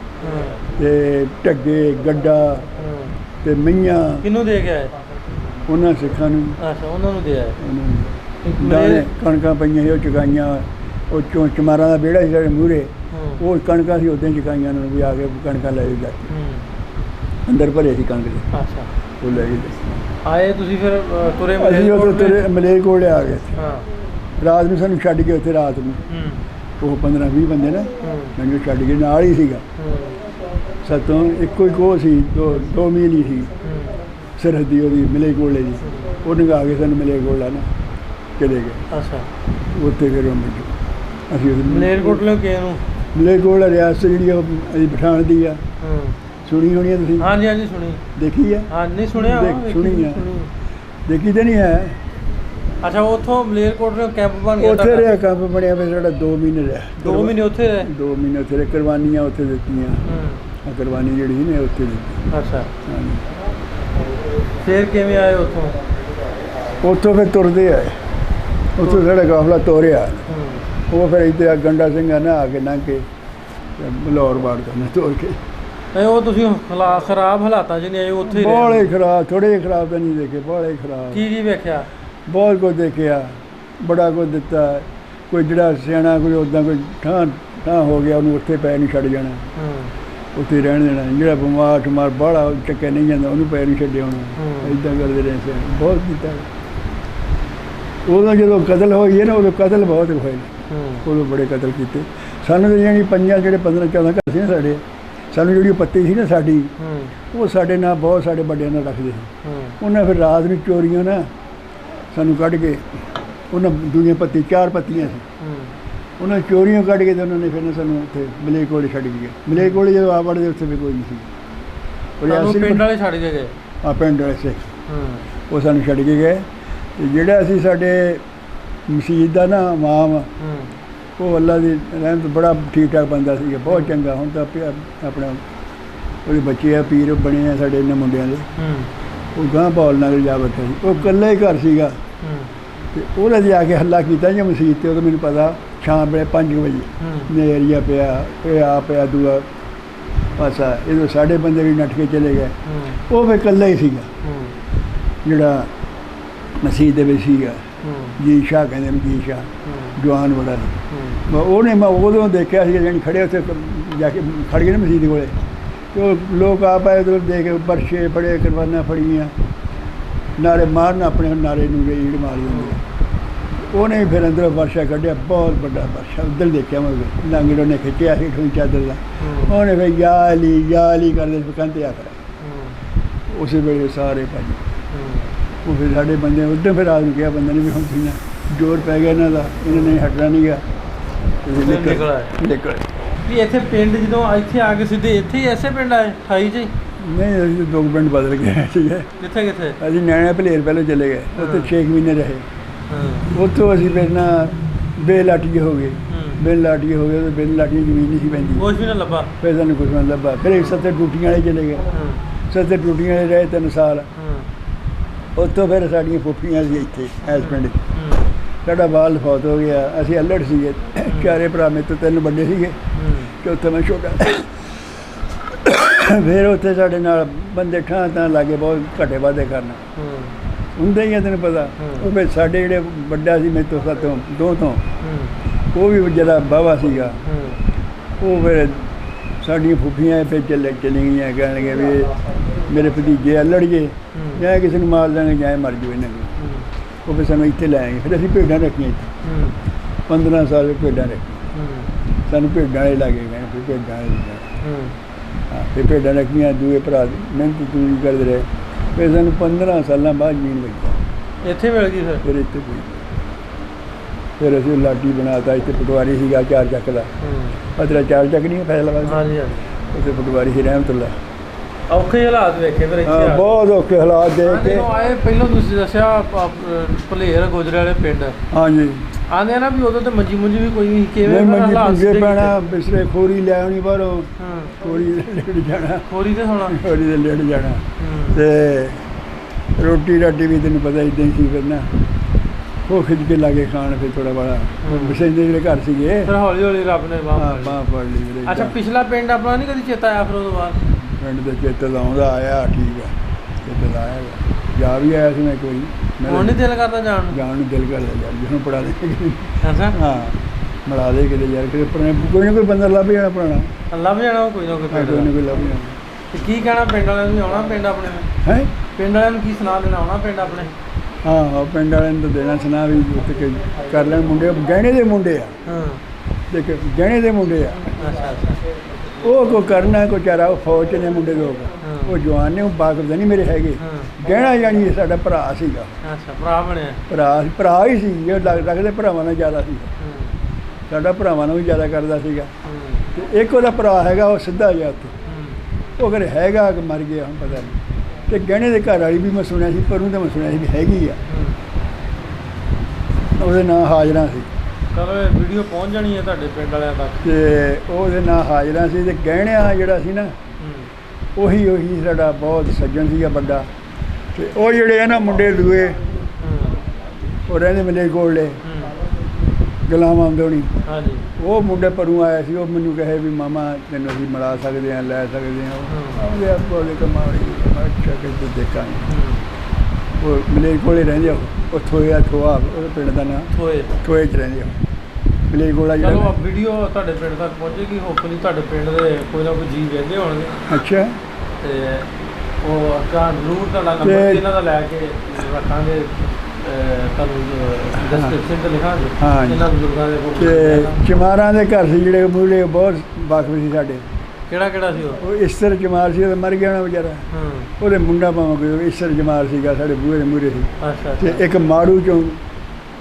ਤੇ ਢੱਗੇ ਗੱਡਾ ਤੇ ਮਈਆਂ ਕਿਹਨੂੰ ਦੇ ਕੇ ਆਏ? ਉਹਨਾਂ ਸਿੱਖਾਂ ਨੂੰ। ਅੱਛਾ ਉਹਨਾਂ ਨੂੰ ਦੇ ਆਏ। ਉਹਨਾਂ ਨੂੰ ਦਾਣੇ ਕਣਕਾਂ ਪਈਆਂ ਸੀ, ਉਹ ਚੁਕਾਈਆਂ। ਉਹ ਚਮਾਰਾਂ ਦਾ ਵਿਹੜਾ ਸੀ ਸਾਡੇ ਮੂਹਰੇ, ਉਹ ਕਣਕਾਂ ਸੀ ਉੱਦਾਂ ਚੁਕਾਈਆਂ ਉਹਨਾਂ ਨੂੰ ਵੀ ਆ ਕੇ ਕਣਕਾਂ ਲੈ ਜਾ। ਅੰਦਰ ਭਰੇ ਸੀ ਕਣਕ ਦੇ। ਅੱਛਾ ਉਹ ਲੈ ਗਏ। ਆਏ ਤੁਸੀਂ ਫਿਰ ਤੁਰੇ? ਅਸੀਂ ਉੱਥੇ ਤੁਰੇ ਮਲੇਰਕੋਟਲੇ ਆ ਗਏ। ਹਾਂ ਰਾਤ ਨੂੰ ਸਾਨੂੰ ਛੱਡ ਕੇ ਉੱਥੇ ਰਾਤ ਨੂੰ ਉਹ 15-20 ਬੰਦੇ ਨਾ ਮੈਨੂੰ ਛੱਡ ਕੇ ਨਾਲ ਹੀ ਸੀਗਾ। ਸਾਤੋਂ ਇੱਕੋ ਹੀ ਸੀ, 2 ਮੀਲ ਹੀ ਸੀ ਸਰਹੱਦੀ ਉਹਦੀ ਮਲੇਰਕੋਟਲੇ ਦੀ। ਉਹ ਨੰਗਾ ਕੇ ਸਾਨੂੰ ਮਲੇਰਕੋਟਲਾ ਨਾ ਚਲੇ ਗਏ। ਅੱਛਾ ਉੱਥੇ ਫਿਰ ਅਸੀਂ ਮਲੇਰਕੋਟਲੇ ਗਏ ਨੂੰ? ਮਲੇਰਕੋਟਲਾ ਰਿਆਸਤ ਜਿਹੜੀ ਉਹ ਅਸੀਂ ਪਠਾਨ ਦੀ ਆ। ਸੁਣੀ ਹੋਣੀ ਆ ਤੁਸੀਂ? ਹਾਂਜੀ ਹਾਂਜੀ ਸੁਣੀ। ਦੇਖੀ ਆ? ਹਾਂ ਨਹੀਂ ਸੁਣਿਆ। ਸੁਣੀ ਆ, ਦੇਖੀ ਤਾਂ ਨਹੀਂ ਹੈ। ਅੱਛਾ ਉੱਥੋਂ ਮਲੇਰਕੋਟਲੇ ਕੈਂਪ ਬਣ ਗਿਆ? ਉੱਥੇ ਰਿਹਾ ਕੈਂਪ ਬਣਿਆ ਫਿਰ ਸਾਡਾ 2 ਮਹੀਨੇ ਰਿਹਾ। 2 ਮਹੀਨੇ ਉੱਥੇ ਰਹੇ? 2 ਮਹੀਨੇ ਉੱਥੇ ਰਹੇ। ਕੁਰਬਾਨੀਆਂ ਉੱਥੇ ਦਿੱਤੀਆਂ। ਕੁਰਬਾਨੀ ਜਿਹੜੀ ਸੀ ਨਾ ਉੱਥੇ ਦਿੱਤੀ। ਅੱਛਾ ਫਿਰ ਕਿਵੇਂ ਆਏ ਉੱਥੋਂ? ਉੱਥੋਂ ਫਿਰ ਤੁਰਦੇ ਆਏ। ਉੱਥੋਂ ਸਾਡਾ ਕਾਫਲਾ ਤੋਰਿਆ। ਉਹ ਫਿਰ ਇੱਥੇ ਗੰਡਾ ਸਿੰਘਾਂ ਨੇ ਆ ਕੇ ਲੰਘ ਕੇ ਲਾਹੌਰ ਬਾੜ ਕਰਨਾ ਤੋਰ ਕੇ। ਉਹ ਤੁਸੀਂ ਖਰਾਬ ਹਾਲਾਤਾਂ 'ਚ ਨਹੀਂ ਆਏ ਉੱਥੇ? ਬਾਹਲੇ ਖਰਾਬ, ਥੋੜ੍ਹੇ ਜਿਹੇ ਖਰਾਬ ਤਾਂ ਨਹੀਂ ਦੇਖੇ, ਬਾਹਲੇ ਖਰਾਬ। ਕੀ ਵੇਖਿਆ? ਬਹੁਤ ਕੁਝ ਦੇਖਿਆ, ਬੜਾ ਕੁਝ ਦਿੱਤਾ। ਕੋਈ ਜਿਹੜਾ ਸਿਆਣਾ ਕੋਈ ਉੱਦਾਂ ਕੋਈ ਠਾਂ ਹੋ ਗਿਆ ਉਹਨੂੰ ਉੱਥੇ ਪੈ ਨਹੀਂ ਛੱਡ ਜਾਣਾ। ਉੱਥੇ ਰਹਿਣ ਦੇਣਾ, ਜਿਹੜਾ ਬਿਮਾਰ ਠਮਾਰ ਬਾਹਲਾ ਚੱਕਿਆ ਨਹੀਂ ਜਾਂਦਾ ਉਹਨੂੰ ਪੈਰ ਨਹੀਂ ਛੱਡੇ ਆਉਣਾ। ਇੱਦਾਂ ਕਰਦੇ ਰਹੇ ਸੀ, ਬਹੁਤ ਕੀਤਾ। ਉਦੋਂ ਜਦੋਂ ਕਤਲ ਹੋਈ ਹੈ ਨਾ, ਉਦੋਂ ਕਤਲ ਬਹੁਤ ਹੋਏ, ਉਦੋਂ ਬੜੇ ਕਤਲ ਕੀਤੇ। ਸਾਨੂੰ ਤਾਂ ਜਾਣੀ ਪੰਜਾਂ ਜਿਹੜੇ 15-14 ਘਰ ਸੀ ਨਾ ਸਾਡੇ, ਸਾਨੂੰ ਜਿਹੜੀ ਪੱਤੀ ਸੀ ਨਾ ਸਾਡੀ, ਉਹ ਸਾਡੇ ਨਾਲ ਬਹੁਤ ਸਾਡੇ ਵੱਡਿਆਂ ਨਾਲ ਰੱਖਦੇ ਸੀ। ਉਹਨਾਂ ਫਿਰ ਰਾਤ ਨੂੰ ਚੋਰੀਆਂ ਨਾ ਸਾਨੂੰ ਕੱਢ ਕੇ, ਉਹਨਾਂ ਦੂਜੀਆਂ ਪੱਤੀ 4 ਪੱਤੀਆਂ ਸੀ, ਉਹਨਾਂ ਚੋਰੀਆਂ ਕੱਢ ਕੇ ਤੇ ਉਹਨਾਂ ਨੇ ਫਿਰ ਸਾਨੂੰ ਉੱਥੇ ਮਲੇਰਕੋਟਲੇ ਛੱਡ ਗਏ। ਮਲੇਰਕੋਟਲੇ ਜਦੋਂ ਆ ਵੜਦੇ ਉੱਥੇ ਵੀ ਕੋਈ ਨਹੀਂ ਸੀ। ਪਿੰਡ ਵਾਲੇ ਛੱਡ ਕੇ ਗਏ? ਹਾਂ, ਪਿੰਡ ਵਾਲੇ ਸੀ, ਉਹ ਸਾਨੂੰ ਛੱਡ ਕੇ ਗਏ। ਤੇ ਜਿਹੜਾ ਅਸੀਂ ਸਾਡੇ ਮਸੀਤ ਦਾ ਨਾ ਇਮਾਮ, ਉਹ ਅੱਲਾ ਦੀ ਰਹਿਮਤ ਬੜਾ ਠੀਕ ਠਾਕ ਬੰਦਾ ਸੀਗਾ, ਬਹੁਤ ਚੰਗਾ। ਹੁਣ ਤਾਂ ਆਪਣਾ ਉਹਦੇ ਬੱਚੇ ਆ, ਪੀਰ ਬਣੇ ਆ ਸਾਡੇ ਇਹਨਾਂ ਮੁੰਡਿਆਂ ਦੇ। ਉਹ ਗਾਂ ਬੌਲ ਨਾਲ ਜਾ ਬੈਠਾ ਸੀ, ਉਹ ਇਕੱਲਾ ਹੀ ਘਰ ਸੀਗਾ। ਤੇ ਉਹਨੇ ਜਾ ਕੇ ਹੱਲਾ ਕੀਤਾ ਜਾਂ ਮਸੀਤ 'ਤੇ, ਉਦੋਂ ਮੈਨੂੰ ਪਤਾ ਸ਼ਾਮ ਵੇਲੇ 5 ਵਜੇ ਨੇਰੀਆ ਪਿਆ, ਇਹ ਆ ਪਿਆ ਦੂਆ ਪਾਸਾ, ਇਹਦੋਂ ਸਾਡੇ ਬੰਦੇ ਵੀ ਨੱਠ ਕੇ ਚਲੇ ਗਏ। ਉਹ ਫਿਰ ਇਕੱਲਾ ਹੀ ਸੀਗਾ ਜਿਹੜਾ ਮਸੀਤ ਦੇ ਵਿੱਚ ਸੀਗਾ। ਜੀ ਸ਼ਾਹ ਕਹਿੰਦੇ ਨੇ, ਜੀ ਸ਼ਾਹ ਜਵਾਨ ਬੜਾ ਸੀ। ਉਹਨੇ ਮੈਂ ਉਦੋਂ ਦੇਖਿਆ ਸੀ ਜਾਣੀ ਖੜੇ ਉੱਥੇ ਜਾ ਕੇ ਖੜ ਗਏ ਨਾ ਮਸੀਤ ਕੋਲੇ, ਤੇ ਉਹ ਲੋਕ ਆਪ ਆਏ ਉਧਰ ਦੇ ਕੇ ਬਰਸ਼ੇ ਫੜੇ, ਕੁਰਬਾਨਾਂ ਫੜੀਆਂ, ਨਾਰੇ ਮਾਰਨ, ਆਪਣੇ ਨਾਰੇ ਨੂੰ ਰੀੜ ਮਾਰ ਦਿੰਦੇ। ਉਹਨੇ ਫਿਰ ਅੰਦਰੋਂ ਵਰਸ਼ਾ ਕੱਢਿਆ, ਬਹੁਤ ਵੱਡਾ ਵਰਸ਼ਾ, ਉੱਧਰ ਦੇਖਿਆ ਮੈਂ, ਲਾਂਗੜ ਉਹਨੇ ਖਿੱਚਿਆ ਸੀ ਠੂੰ ਚਾਦਰ ਦਾ, ਉਹਨੇ ਫਿਰ ਯਾ ਅਲੀ ਕਰਦੇ ਕੰਧ ਆ ਕਰ। ਉਸੇ ਵੇਲੇ ਸਾਰੇ ਭੱਜ। ਉਹ ਫਿਰ ਸਾਡੇ ਬੰਦੇ ਉੱਧਰ ਫਿਰ ਆਦਮੀ ਕਿਹਾ ਬੰਦੇ ਨੇ ਵੀ ਹੁਣ ਤੁਸੀਂ ਜ਼ੋਰ ਪੈ ਗਿਆ ਇਹਨਾਂ ਦਾ, ਇਹਨਾਂ ਨੇ ਹਟਣਾ ਨਹੀਂ ਗਾ, ਨਿਕਲ ਵੀ ਇੱਥੇ ਪਿੰਡ ਜਦੋਂ ਇੱਥੇ ਆ ਕੇ ਸਿੱਧੇ ਇੱਥੇ ਹੀ ਐਸੇ ਪਿੰਡ ਆਏ 28 'ਚ? ਨਹੀਂ, ਅਸੀਂ 2 ਪਿੰਡ ਬਦਲ ਗਏ ਸੀਗੇ। ਕਿੱਥੇ ਕਿੱਥੇ? ਅਸੀਂ ਨੈਣਾ ਭਲੇਰ ਪਹਿਲਾਂ ਚਲੇ ਗਏ, ਉੱਥੇ 6 ਮਹੀਨੇ ਰਹੇ। ਉੱਥੋਂ ਅਸੀਂ ਫਿਰ ਨਾ ਬੇਲਾਟੀਏ ਹੋ ਗਏ, ਬੇਲਾਟੀਏ ਹੋ ਗਏ, ਤੇ ਬੇਲਾਟੀਏ ਜ਼ਮੀਨ ਨਹੀਂ ਸੀ ਪੈਂਦੀ, ਕੁਛ ਵੀ ਨਾ ਲੱਭਾ। ਫਿਰ ਸਾਨੂੰ ਕੁਛ ਨਾ ਲੱਭਾ। ਫਿਰ 70 ਟੂਟੀਆਂ ਵਾਲੇ ਚਲੇ ਗਏ, 70 ਟੂਟੀਆਂ ਵਾਲੇ ਰਹੇ 3 ਸਾਲ। ਉੱਥੋਂ ਫਿਰ ਸਾਡੀਆਂ ਫੁੱਫੀਆਂ ਸੀ ਇੱਥੇ ਇਸ ਪਿੰਡ 'ਚ। ਸਾਡਾ ਬਾਲ ਫੌਤ ਹੋ ਗਿਆ, ਅਸੀਂ ਅਲੜ ਸੀਗੇ, 4 ਭਰਾ, ਮੇਰੇ ਤੋਂ 3 ਵੱਡੇ ਸੀਗੇ, ਚੌਥਾ ਮੈਂ ਛੋਟਾ। ਫਿਰ ਉੱਥੇ ਸਾਡੇ ਨਾਲ ਬੰਦੇ ਠਾਂ ਤਾਂ ਲਾਗੇ ਬਹੁਤ ਘੱਟੇ ਵਾਧੇ ਕਰਨ ਹੁੰਦੇ ਹੀ ਆ, ਤੈਨੂੰ ਪਤਾ। ਉਹ ਫਿਰ ਸਾਡੇ ਜਿਹੜੇ ਵੱਡਾ ਸੀ ਮੇਰੇ ਤੋਂ 2 ਤੋਂ, ਉਹ ਵੀ ਜਿਹੜਾ ਬਾਵਾ ਸੀਗਾ, ਉਹ ਫਿਰ ਸਾਡੀਆਂ ਫੁੱਫੀਆਂ ਫਿਰ ਚਲੀ ਗਈਆਂ, ਕਹਿਣਗੇ ਵੀ ਮੇਰੇ ਭਤੀਜੇ ਅਲੜ ਜੇ, ਜਾਂ ਕਿਸੇ ਨੂੰ ਮਾਰ ਦੇਣਗੇ ਜਾਂ ਮਰ ਜਾਓ ਇਹਨਾਂ ਨੂੰ। ਉਹ ਫਿਰ ਸਾਨੂੰ ਇੱਥੇ ਲੈ ਆਏ। ਫਿਰ ਅਸੀਂ ਭੇਡਾਂ ਰੱਖੀਆਂ ਇੱਥੇ 15 ਸਾਲ ਭੇਡਾਂ ਰੱਖੀਆਂ, ਸਾਨੂੰ ਭੇਡਾਂ ਵਾਲੇ ਲੱਗੇ ਗਏ। ਫਿਰ ਭੇਡਾਂ ਵਾਲੇ ਹਾਂ, ਫਿਰ ਭੇਡਾਂ ਰੱਖੀਆਂ, ਦੂਏ ਭਰਾ ਮਿਹਨਤ ਪੂਰੀ ਕਰਦੇ ਰਹੇ। ਫਿਰ ਸਾਨੂੰ 15 ਸਾਲਾਂ ਬਾਅਦ ਜ਼ਮੀਨ ਮਿਲੀ, ਇੱਥੇ ਮਿਲ ਗਈ। ਫਿਰ ਇੱਥੇ ਕੋਈ, ਫਿਰ ਅਸੀਂ ਲਾਡੀ ਬਣਾਤਾ। ਇੱਥੇ ਪਟਵਾਰੀ ਸੀਗਾ 4 ਚੱਕ ਦਾ, ਅਦਰਾ 4 ਚੱਕ ਨਹੀਂ ਫੈਸਲਾਬਾਦ। ਹਾਂਜੀ ਹਾਂਜੀ, ਉੱਥੇ ਪਟਵਾਰੀ ਸੀ ਰਹਿਮਤੁੱਲਾ। ਔਖੇ ਹਾਲਾਤ ਵੇਖੇ ਫਿਰ ਇੱਥੇ? ਬਹੁਤ ਔਖੇ ਹਾਲਾਤ ਦੇਖ ਕੇ ਆਏ। ਪਹਿਲਾਂ ਤੁਸੀਂ ਦੱਸਿਆ ਭਲੇਰ ਗੁਜਰੇ ਵਾਲੇ ਪਿੰਡ, ਹਾਂਜੀ, ਆਂਦੇ ਨਾ ਵੀ ਉਦੋਂ ਤੇ ਮੰਜੀ ਮੁੰਜੀ ਵੀ ਕੋਈ ਨਹੀਂ, ਕਿਵੇਂ ਮੰਜੀ ਪੈਣਾ, ਬਿਸਰੇ ਖੋਰੀ ਲੈ ਆਉਣੀ ਬਾਹਰੋਂ, ਖੋਰੀ ਲੇਟ ਜਾਣਾ, ਖੋਰੀ ਤੇ ਸੌਣਾ, ਖੋਰੀ ਤੇ ਲੇਟ ਜਾਣਾ। ਤੇ ਰੋਟੀ ਰਾਟੀ ਵੀ ਤੈਨੂੰ ਪਤਾ ਇੱਦਾਂ ਹੀ ਸੀ। ਫਿਰ ਨਾ ਉਹ ਖਿੱਚ ਕੇ ਲਾਗੇ ਖਾਣ, ਫਿਰ ਥੋੜਾ ਬੜਾ ਬਸੇਂਦੇ ਜਿਹੜੇ ਘਰ ਸੀਗੇ, ਫਿਰ ਹੌਲੀ ਹੌਲੀ ਰੱਬ ਨੇ ਬਾਹ ਫੜ ਲਈ। ਅੱਛਾ, ਪਿਛਲਾ ਪਿੰਡ ਆਪਣਾ ਨਹੀਂ ਕਦੀ ਚੇਤਾ ਆਇਆ ਫਿਰ ਉਹਦੋਂ ਬਾਅਦ? ਪਿੰਡ ਦੇ ਚੇਤੇ ਤਾਂ ਆਉਂਦਾ, ਆਇਆ, ਠੀਕ ਹੈ, ਚੇਤੇ ਤਾਂ ਆਇਆ, ਜਾ ਵੀ ਆਇਆ ਸੀ ਮੈਂ ਕੋਈ। ਹੁਣ ਨਹੀਂ ਦਿਲ ਕਰਦਾ ਜਾਣ ਨੂੰ? ਦਿਲ ਕਰਦਾ ਯਾਰ, ਜਿਹਨੂੰ ਪੜਾ ਦੇ। ਅੱਛਾ, ਹਾਂ, ਮਿਲਾ ਦੇ ਕਿਤੇ ਯਾਰ, ਕਿਤੇ ਕੋਈ ਨਾ ਕੋਈ ਬੰਦਾ ਲੱਭ ਜਾਣਾ, ਪੁਰਾਣਾ ਲੱਭ ਜਾਣਾ, ਕੋਈ ਨਾ ਕੋਈ ਲੱਭ ਜਾਣਾ। ਤੇ ਕੀ ਕਹਿਣਾ ਪਿੰਡ ਵਾਲਿਆਂ ਨੂੰ? ਆਉਣਾ ਪਿੰਡ ਆਪਣੇ ਨੂੰ? ਹੈ, ਪਿੰਡ ਵਾਲਿਆਂ ਨੂੰ ਕੀ ਸੁਣਾ ਦੇਣਾ? ਆਉਣਾ ਪਿੰਡ ਆਪਣੇ? ਹਾਂ, ਪਿੰਡ ਵਾਲਿਆਂ ਨੂੰ ਤਾਂ ਦੇਣਾ ਸੁਣਾ ਵੀ ਉੱਥੇ ਕਰ ਲੈਣ। ਮੁੰਡੇ ਗਹਿਣੇ ਦੇ ਮੁੰਡੇ ਆ, ਦੇਖ ਗਹਿਣੇ ਦੇ ਮੁੰਡੇ ਆ। ਅੱਛਾ ਅੱਛਾ, ਉਹ ਕੋਈ ਕਰਨਾ, ਕੋਈ ਚਾਰਾ, ਉਹ ਫੌਜ 'ਚ ਨੇ ਮੁੰਡੇ ਲੋਕ, ਉਹ ਜਵਾਨ ਨੇ, ਉਹ ਬਾਕਫ ਨਹੀਂ ਮੇਰੇ ਹੈਗੇ। ਗਹਿਣਾ ਜਾਣੀ ਸਾਡਾ ਭਰਾ ਸੀਗਾ। ਅੱਛਾ, ਭਰਾ ਬਣਿਆ? ਭਰਾ ਹੀ ਸੀ, ਇਹ ਲੱਗਦੇ ਭਰਾਵਾਂ ਨਾਲ ਜ਼ਿਆਦਾ ਸੀ, ਸਾਡਾ ਭਰਾਵਾਂ ਨਾਲ ਵੀ ਜ਼ਿਆਦਾ ਕਰਦਾ ਸੀਗਾ। ਤੇ ਇੱਕ ਉਹਦਾ ਭਰਾ ਹੈਗਾ, ਉਹ ਸਿੱਧਾ ਜਿਹਾ ਉੱਥੇ, ਉਹ ਅਗਰ ਹੈਗਾ ਕਿ ਮਰ ਗਿਆ, ਹੁਣ ਪਤਾ ਨਹੀਂ। ਤੇ ਗਹਿਣੇ ਦੇ ਘਰ ਵਾਲੀ ਵੀ ਮੈਂ ਸੁਣਿਆ ਸੀ, ਪਰ ਉਹਦਾ ਮੈਂ ਸੁਣਿਆ ਸੀ ਵੀ ਹੈਗੀ ਆ, ਉਹਦੇ ਨਾਂ ਹਾਜ਼ਰਾ ਸੀ। ਚਲੋ ਵੀਡੀਓ ਪਹੁੰਚ ਜਾਣੀ ਹੈ ਤੁਹਾਡੇ ਪਿੰਡ ਵਾਲਿਆਂ ਤੱਕ। ਤੇ ਉਹਦੇ ਨਾਂ ਹਾਜ਼ਰਾ ਸੀ। ਤੇ ਗਹਿਣਿਆਂ ਜਿਹੜਾ ਸੀ ਨਾ, ਉਹੀ ਸਾਡਾ ਬਹੁਤ ਸੱਜਣ ਸੀਗਾ ਵੱਡਾ। ਤੇ ਉਹ ਜਿਹੜੇ ਆ ਨਾ ਮੁੰਡੇ ਦੂਏ, ਉਹ ਰਹਿੰਦੇ ਮਲੇਰਕੋਟਲੇ, ਗੁਲਾਮ ਆਮਦੋਣੀ। ਹਾਂਜੀ, ਉਹ ਮੁੰਡੇ ਪਰੋਂ ਆਇਆ ਸੀ, ਉਹ ਮੈਨੂੰ ਕਹੇ ਵੀ ਮਾਮਾ ਤੈਨੂੰ ਅਸੀਂ ਮਿਲਾ ਸਕਦੇ ਹਾਂ, ਲੈ ਸਕਦੇ ਹਾਂ। ਉਹਦੇ ਆਪੋ ਦੇ ਕਮਾਈ, ਅੱਛਾ ਕਿਤੇ ਦੇਖਾਂਗੇ। ਉਹ ਮਲੇਰਕੋਟਲੇ ਰਹਿੰਦੇ, ਉਹ ਥੋਇਆ ਥੋਆ ਉਹਦੇ ਪਿੰਡ ਦਾ ਨਾਂ, ਥੋਏ 'ਚ ਰਹਿੰਦੇ। ਮਲੇਰਕੋਟਲਾ ਚਲੋ ਜਿਹੜਾ। ਵੀਡੀਓ ਤੁਹਾਡੇ ਪਿੰਡ ਤੱਕ ਪਹੁੰਚੇਗੀ, ਹੋਪਫੁਲੀ ਤੁਹਾਡੇ ਪਿੰਡ ਦੇ ਕੋਈ ਨਾ ਕੋਈ ਜੀ ਵੇਖਦੇ ਹੋਣਗੇ ਅੱਛਾ। ਤੇ ਉਹ ਜ਼ਰੂਰ ਤੁਹਾਡਾ ਨੰਬਰ ਤੇ- ਇਹਨਾਂ ਦਾ ਲੈ ਕੇ ਰੱਖਾਂਗੇ, ਤੁਹਾਨੂੰ ਡਿਸਕ੍ਰਿਪਸ਼ਨ ਤੇ ਲਿਖਾਂਗੇ ਹਾਂ। ਇਹਨਾਂ ਬਜ਼ੁਰਗਾਂ ਦੇ ਕੋਲ। ਤੇ ਚਮਾਰਾਂ ਦੇ ਘਰ ਸੀ ਜਿਹੜੇ ਮੂਹਰੇ ਬਹੁਤ ਵਾਕਫ ਸੀ ਸਾਡੇ। ਕਿਹੜਾ ਕਿਹੜਾ ਸੀ ਉਹ? ਉਹ ਇਸਰ ਚਮਾਰ ਸੀ, ਉਹ ਮਰ ਗਿਆ ਨਾ ਵਿਚਾਰਾ। ਹੂੰ। ਉਹਦੇ ਮੁੰਡਾ ਭਾਵੇਂ ਕੋਈ ਇਸਰ ਚਮਾਰ ਸੀਗਾ, ਸਾਡੇ ਬੂਹੇ ਦੇ ਮੂਹਰੇ ਸੀ। ਅੱਛਾ ਤੇ ਅੱਛਾ। ਇੱਕ ਮਾੜੂ ਚੋਂ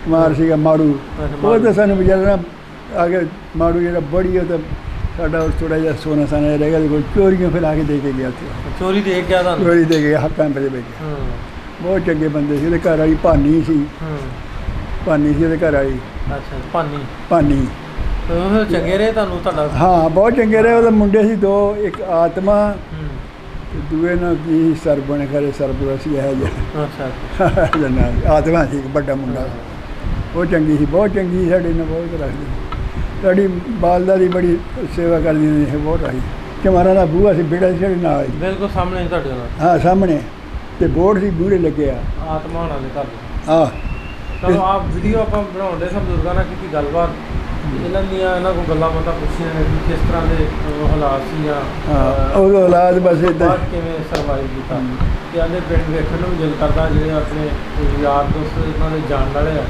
ਚਮਾਰ ਸੀਗਾ, ਮਾੜੂ। ਅੱਛਾ, ਉਹ ਤਾਂ ਸਾਨੂੰ ਵਿਚਾਰਾ ਨਾ ਆ ਕੇ ਮਾੜੂ ਜਿਹੜਾ ਬੜੀ, ਉਹ ਤਾਂ ਸਾਡਾ ਥੋੜਾ ਜਿਹਾ ਸੋਨਾ ਸਾਨਾ ਰਹਿ ਗਿਆ, ਕੋਈ ਚੋਰੀਆਂ ਫਿਰ ਆ ਕੇ ਦੇ ਕੇ ਗਿਆ ਉੱਥੇ। ਚੋਰੀ ਦੇਖ ਗਿਆ ਤੁਹਾਨੂੰ? ਚੋਰੀ ਦੇ ਕੇ ਹੱਕਾਂ ਦੇ ਵਿੱਚ। ਹੂੰ ਬਹੁਤ ਚੰਗੇ ਬੰਦੇ ਸੀ। ਉਹਦੇ ਘਰ ਵਾਲੀ ਭਾਨੀ ਸੀ, ਹੂੰ। ਭਾਨੀ ਸੀ ਉਹਦੇ ਘਰ ਵਾਲੀ, ਅੱਛਾ ਭਾਨੀ। ਭਾਨੀ। ਤੇ ਉਹ ਫਿਰ ਚੰਗੇ ਰਹੇ ਤੁਹਾਨੂੰ ਤੁਹਾਡਾ? ਹਾਂ ਬਹੁਤ ਚੰਗੇ ਰਹੇ। ਉਹਦੇ ਮੁੰਡੇ ਸੀ ਦੋ, ਇੱਕ ਆਤਮਾ ਹੂੰ। ਤੇ ਦੂਏ ਨਾਲ ਕੀ ਸਰਬਣ ਖਰੇ ਸਰਬਰ ਸੀ ਇਹ ਜਿਹਾ ਅੱਛਾ ਜਨਾ ਆਤਮਾ ਸੀ, ਇੱਕ ਵੱਡਾ ਮੁੰਡਾ। ਉਹ ਚੰਗੀ ਸੀ, ਬਹੁਤ ਚੰਗੀ ਸੀ, ਸਾਡੇ ਨਾਲ ਬਹੁਤ ਰੱਖਦੀ। ਸਾਡੀ ਬਾਲਦਾ ਦੀ ਬੜੀ ਸੇਵਾ ਕਰਦੀ ਨੇ, ਇਹ ਬਹੁਤ ਆਈ। ਚਮਾਰਾਂ ਦਾ ਬੂਹਾ ਸੀ, ਬੇੜਾ ਸੀ ਸਾਡੇ ਨਾਲ ਹੀ। ਬਿਲਕੁਲ ਸਾਹਮਣੇ ਹੀ ਤੁਹਾਡੇ ਨਾਲ ਹਾਂ ਸਾਹਮਣੇ, ਤੇ ਬੋਰਡ ਸੀ ਬੂਹਰੇ ਲੱਗਿਆ। ਆਤਮਾ ਹੋਣਾ ਦੇ ਘਰ ਦੇ। ਆਹ ਚਲੋ ਆਪ ਵੀਡੀਓ ਆਪਾਂ ਬਣਾਉਂਦੇ ਸਭ ਬਜ਼ੁਰਗਾਂ ਨਾਲ ਕੀਤੀ ਗੱਲਬਾਤ, ਇਹਨਾਂ ਦੀਆਂ ਇਹਨਾਂ ਕੋਲ ਗੱਲਾਂ ਬਾਤਾਂ ਪੁੱਛੀਆਂ ਨੇ ਵੀ ਕਿਸ ਤਰ੍ਹਾਂ ਦੇ ਹਾਲਾਤ ਸੀ ਜਾਂ ਹਾਂ, ਉਹ ਔਲਾਦ ਬਸ ਏਦਾਂ ਬਾਅਦ ਕਿਵੇਂ ਸਰਵਾਈਵ ਕੀਤਾ। ਤੇ ਆਂਦੇ ਪਿੰਡ ਵੇਖਣ ਨੂੰ ਵੀ ਦਿਲ ਕਰਦਾ, ਜਿਹੜੇ ਆਪਣੇ ਯਾਰ ਦੋਸਤ ਇਹਨਾਂ ਦੇ ਜਾਣ ਵਾਲੇ ਆ,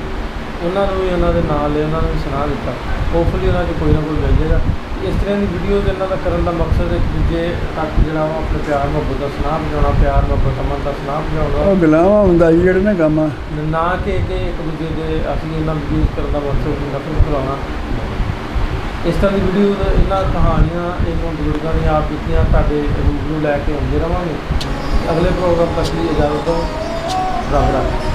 ਉਹਨਾਂ ਨੂੰ ਵੀ ਉਹਨਾਂ ਦੇ ਨਾਂ ਲਏ, ਉਹਨਾਂ ਨੂੰ ਵੀ ਸੁਣਾ ਦਿੱਤਾ। ਹੋਪਫੁਲੀ ਉਹਨਾਂ 'ਚ ਕੋਈ ਨਾ ਕੋਈ ਮਿਲ ਜਾਏਗਾ। ਇਸ ਤਰ੍ਹਾਂ ਦੀ ਵੀਡੀਓ ਇਹਨਾਂ ਦਾ ਕਰਨ ਦਾ ਮਕਸਦ ਇੱਕ ਦੂਜੇ ਤੱਕ ਜਿਹੜਾ ਵਾ ਆਪਣੇ ਪਿਆਰ ਮੁਹੱਬਤ ਦਾ ਸੁਨਾਹ ਪਹੁੰਚਾਉਣਾ, ਪਿਆਰ ਮੁਹੱਬਤ ਅਮਨ ਦਾ ਸੁਨਾਹ ਪਹੁੰਚਾਉਣਾ, ਉਹ ਗੁਲਾਮਾਂ ਹੁੰਦਾ ਸੀ ਜਿਹੜੇ ਨਾ ਕੰਮ। ਨਾ ਕਿ ਇੱਕ ਦੂਜੇ ਦੇ ਅਸੀਂ ਇਹਨਾਂ ਵੀਡੀਓ ਕਰਨ ਦਾ ਮਕਸਦ ਨਫ਼ਰਤ ਫੈਲਾਉਣਾ। ਇਸ ਤਰ੍ਹਾਂ ਦੀ ਵੀਡੀਓ ਇਹਨਾਂ ਕਹਾਣੀਆਂ ਇਹਨਾਂ ਬਜ਼ੁਰਗਾਂ ਦੀਆਂ ਆਪ ਕੀਤੀਆਂ ਤੁਹਾਡੇ ਰੂਬਰੂ ਲੈ ਕੇ ਆਉਂਦੇ ਰਵਾਂਗੇ। ਅਗਲੇ ਪ੍ਰੋਗਰਾਮ ਤੱਕ ਦੀ ਇਜਾਜ਼ਤ ਦਿਓ। ਰੱਬ ਰਾਖਾ।